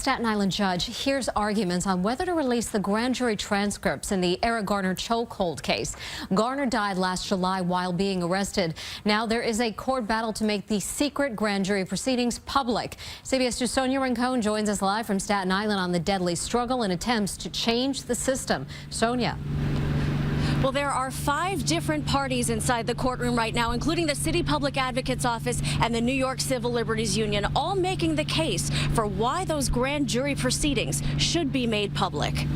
Staten Island judge hears arguments on whether to release the grand jury transcripts in the Eric Garner chokehold case. Garner died last July while being arrested. Now there is a court battle to make the secret grand jury proceedings public. CBS 2's Sonia Rincon joins us live from Staten Island on the deadly struggle and attempts to change the system. Sonia. Well, there are 5 different parties inside the courtroom right now, including the City Public Advocate's Office and the New York Civil Liberties Union, all making the case for why those grand jury proceedings should be made public.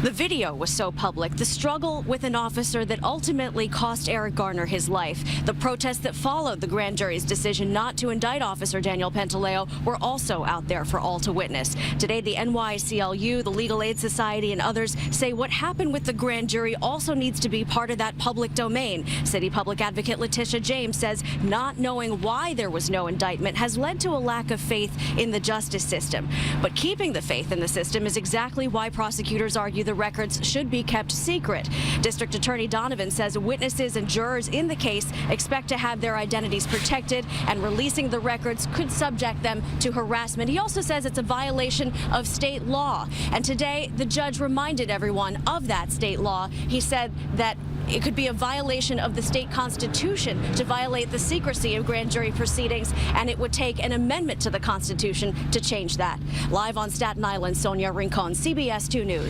The video was so public, the struggle with an officer that ultimately cost Eric Garner his life. The protests that followed the grand jury's decision not to indict Officer Daniel Pantaleo were also out there for all to witness. Today, the NYCLU, the Legal Aid Society, and others say what happened with the grand jury also needs to be part of that public domain. City Public Advocate Letitia James says not knowing why there was no indictment has led to a lack of faith in the justice system. But keeping the faith in the system is exactly why prosecutors argue the records should be kept secret. District Attorney Donovan says witnesses and jurors in the case expect to have their identities protected, and releasing the records could subject them to harassment. He also says it's a violation of state law. And today, the judge reminded everyone of that state law. He said that it could be a violation of the state constitution to violate the secrecy of grand jury proceedings, and it would take an amendment to the Constitution to change that. Live on Staten Island, Sonia Rincon, CBS 2 News.